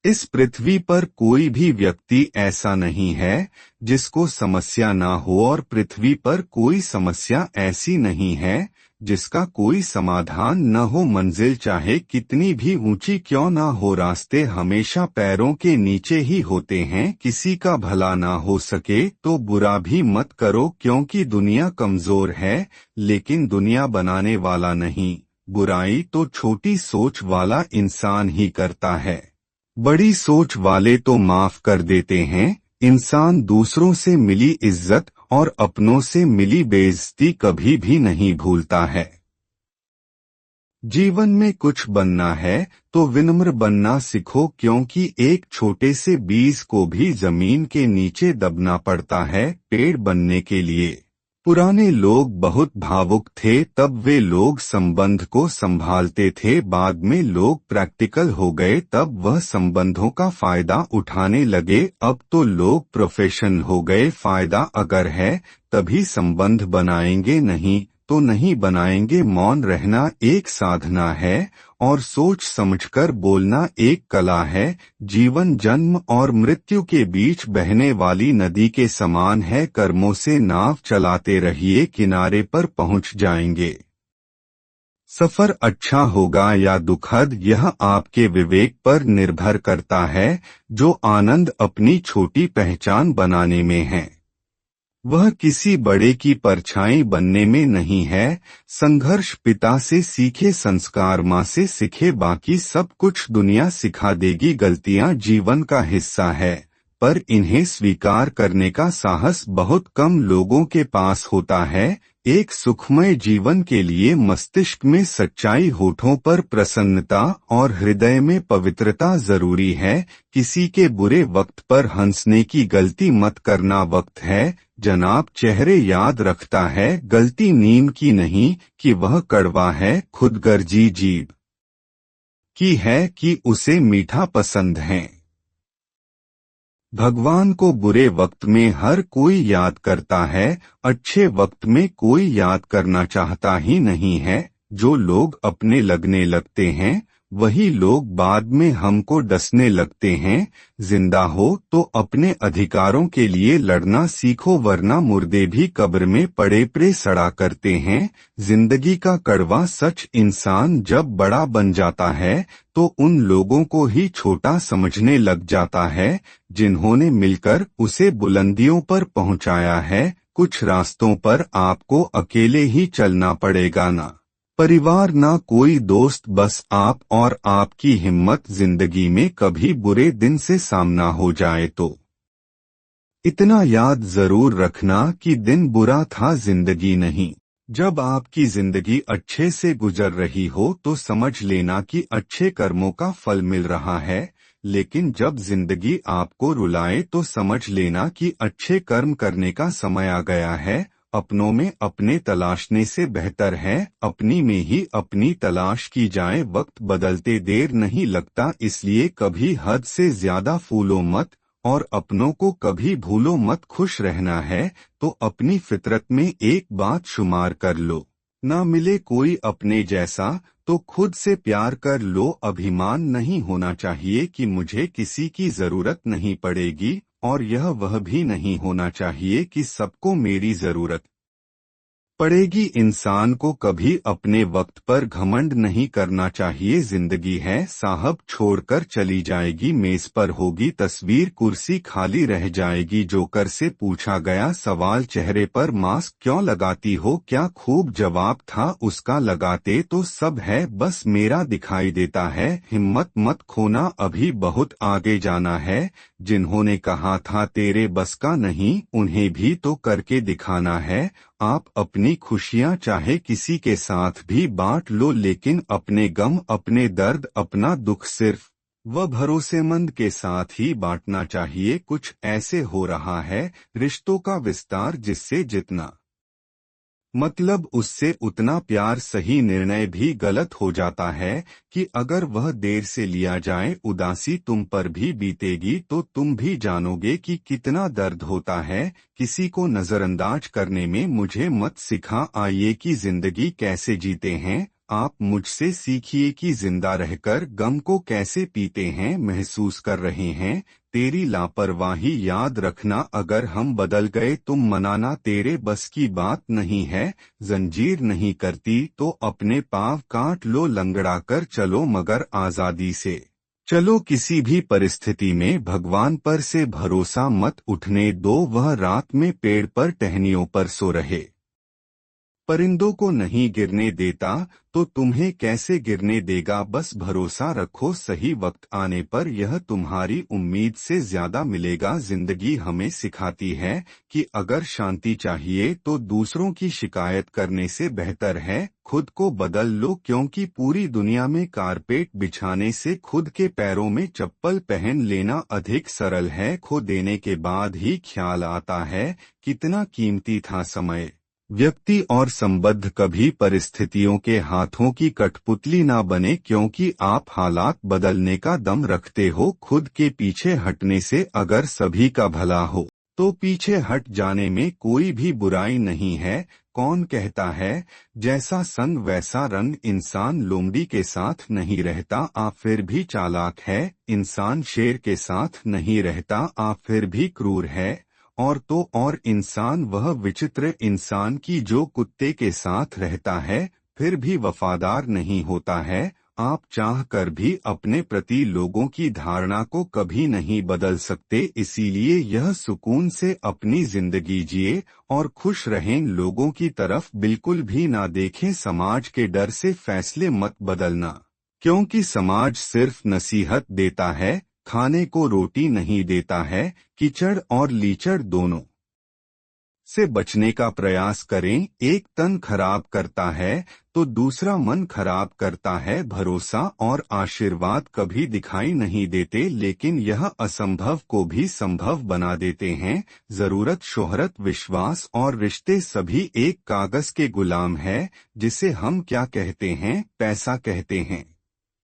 इस पृथ्वी पर कोई भी व्यक्ति ऐसा नहीं है जिसको समस्या ना हो, और पृथ्वी पर कोई समस्या ऐसी नहीं है जिसका कोई समाधान न हो। मंजिल चाहे कितनी भी ऊंची क्यों ना हो, रास्ते हमेशा पैरों के नीचे ही होते हैं। किसी का भला ना हो सके तो बुरा भी मत करो, क्योंकि दुनिया कमजोर है लेकिन दुनिया बनाने वाला नहीं। बुराई तो छोटी सोच वाला इंसान ही करता है, बड़ी सोच वाले तो माफ कर देते हैं। इंसान दूसरों से मिली इज्जत और अपनों से मिली बेइज्जती कभी भी नहीं भूलता है। जीवन में कुछ बनना है तो विनम्र बनना सीखो, क्योंकि एक छोटे से बीज को भी जमीन के नीचे दबना पड़ता है पेड़ बनने के लिए। पुराने लोग बहुत भावुक थे, तब वे लोग संबंध को संभालते थे। बाद में लोग प्रैक्टिकल हो गए, तब वह संबंधों का फायदा उठाने लगे। अब तो लोग प्रोफेशनल हो गए, फायदा अगर है तभी संबंध बनाएंगे, नहीं तो नहीं बनाएंगे। मौन रहना एक साधना है और सोच समझकर बोलना एक कला है। जीवन जन्म और मृत्यु के बीच बहने वाली नदी के समान है। कर्मों से नाव चलाते रहिए, किनारे पर पहुंच जाएंगे। सफर अच्छा होगा या दुखद, यह आपके विवेक पर निर्भर करता है। जो आनंद अपनी छोटी पहचान बनाने में है, वह किसी बड़े की परछाई बनने में नहीं है। संघर्ष पिता से सीखे, संस्कार माँ से सीखे, बाकी सब कुछ दुनिया सिखा देगी। गलतियाँ जीवन का हिस्सा है, पर इन्हें स्वीकार करने का साहस बहुत कम लोगों के पास होता है। एक सुखमय जीवन के लिए मस्तिष्क में सच्चाई, होठों पर प्रसन्नता और हृदय में पवित्रता जरूरी है। किसी के बुरे वक्त पर हंसने की गलती मत करना। वक्त है जनाब चेहरे याद रखता है, गलती नीम की नहीं कि वह कड़वा है। खुदगर्जी जीभ की है कि उसे मीठा पसंद है। भगवान को बुरे वक्त में हर कोई याद करता है, अच्छे वक्त में कोई याद करना चाहता ही नहीं है। जो लोग अपने लगने लगते हैं वही लोग बाद में हमको डसने लगते हैं। जिंदा हो तो अपने अधिकारों के लिए लड़ना सीखो, वरना मुर्दे भी कब्र में पड़े पड़े सड़ा करते हैं। जिंदगी का कड़वा सच, इंसान जब बड़ा बन जाता है तो उन लोगों को ही छोटा समझने लग जाता है जिन्होंने मिलकर उसे बुलंदियों पर पहुंचाया है। कुछ रास्तों पर आपको अकेले ही चलना पड़ेगा, ना परिवार ना कोई दोस्त, बस आप और आपकी हिम्मत। जिंदगी में कभी बुरे दिन से सामना हो जाए तो इतना याद जरूर रखना कि दिन बुरा था, जिंदगी नहीं। जब आपकी जिंदगी अच्छे से गुजर रही हो तो समझ लेना कि अच्छे कर्मों का फल मिल रहा है, लेकिन जब जिंदगी आपको रुलाए तो समझ लेना कि अच्छे कर्म करने का समय आ गया है। अपनों में अपने तलाशने से बेहतर है अपनी में ही अपनी तलाश की जाए। वक्त बदलते देर नहीं लगता, इसलिए कभी हद से ज्यादा फूलो मत और अपनों को कभी भूलो मत। खुश रहना है तो अपनी फितरत में एक बात शुमार कर लो, ना मिले कोई अपने जैसा तो खुद से प्यार कर लो। अभिमान नहीं होना चाहिए कि मुझे किसी की जरूरत नहीं पड़ेगी, और यह वह भी नहीं होना चाहिए कि सबको मेरी जरूरत पड़ेगी। इंसान को कभी अपने वक्त पर घमंड नहीं करना चाहिए। जिंदगी है साहब छोड़कर चली जाएगी, मेज पर होगी तस्वीर, कुर्सी खाली रह जाएगी। जोकर से पूछा गया सवाल, चेहरे पर मास्क क्यों लगाती हो, क्या खूब जवाब था उसका, लगाते तो सब है बस मेरा दिखाई देता है। हिम्मत मत खोना, अभी बहुत आगे जाना है। जिन्होंने कहा था तेरे बस का नहीं, उन्हें भी तो करके दिखाना है। आप अपनी खुशियां चाहे किसी के साथ भी बांट लो, लेकिन अपने गम, अपने दर्द, अपना दुख सिर्फ वह भरोसेमंद के साथ ही बांटना चाहिए। कुछ ऐसे हो रहा है रिश्तों का विस्तार जिससे जितना मतलब उससे उतना प्यार, सही निर्णय भी गलत हो जाता है कि अगर वह देर से लिया जाए। उदासी तुम पर भी बीतेगी तो तुम भी जानोगे कि कितना दर्द होता है। किसी को नजरअंदाज करने में मुझे मत सिखा, आइए कि जिंदगी कैसे जीते हैं आप मुझसे सीखिए कि जिंदा रहकर गम को कैसे पीते हैं, महसूस कर रहे हैं। तेरी लापरवाही याद रखना, अगर हम बदल गए तुम मनाना तेरे बस की बात नहीं है। जंजीर नहीं करती तो अपने पाँव काट लो, लंगड़ा कर चलो मगर आजादी से चलो। किसी भी परिस्थिति में भगवान पर से भरोसा मत उठने दो, वह रात में पेड़ पर टहनियों पर सो रहे परिंदों को नहीं गिरने देता तो तुम्हें कैसे गिरने देगा। बस भरोसा रखो, सही वक्त आने पर यह तुम्हारी उम्मीद से ज्यादा मिलेगा। जिंदगी हमें सिखाती है कि अगर शांति चाहिए तो दूसरों की शिकायत करने से बेहतर है खुद को बदल लो, क्योंकि पूरी दुनिया में कारपेट बिछाने से खुद के पैरों में चप्पल पहन लेना अधिक सरल है। खो देने के बाद ही ख्याल आता है कितना कीमती था समय। व्यक्ति और संबंध कभी परिस्थितियों के हाथों की कठपुतली ना बने, क्योंकि आप हालात बदलने का दम रखते हो। खुद के पीछे हटने से अगर सभी का भला हो तो पीछे हट जाने में कोई भी बुराई नहीं है। कौन कहता है जैसा संग वैसा रंग, इंसान लोमड़ी के साथ नहीं रहता आप फिर भी चालाक है। इंसान शेर के साथ नहीं रहता आप फिर भी क्रूर है। और तो और इंसान वह विचित्र इंसान की जो कुत्ते के साथ रहता है फिर भी वफादार नहीं होता है। आप चाह कर भी अपने प्रति लोगों की धारणा को कभी नहीं बदल सकते, इसीलिए यह सुकून से अपनी जिंदगी जिए और खुश रहें। लोगों की तरफ बिल्कुल भी ना देखें, समाज के डर से फैसले मत बदलना, क्योंकि समाज सिर्फ नसीहत देता है, खाने को रोटी नहीं देता है। कीचड़ और लीचड़ दोनों से बचने का प्रयास करें। एक तन खराब करता है तो दूसरा मन खराब करता है। भरोसा और आशीर्वाद कभी दिखाई नहीं देते, लेकिन यह असंभव को भी संभव बना देते हैं। जरूरत, शोहरत, विश्वास और रिश्ते सभी एक कागज के गुलाम है जिसे हम क्या कहते हैं, पैसा कहते हैं।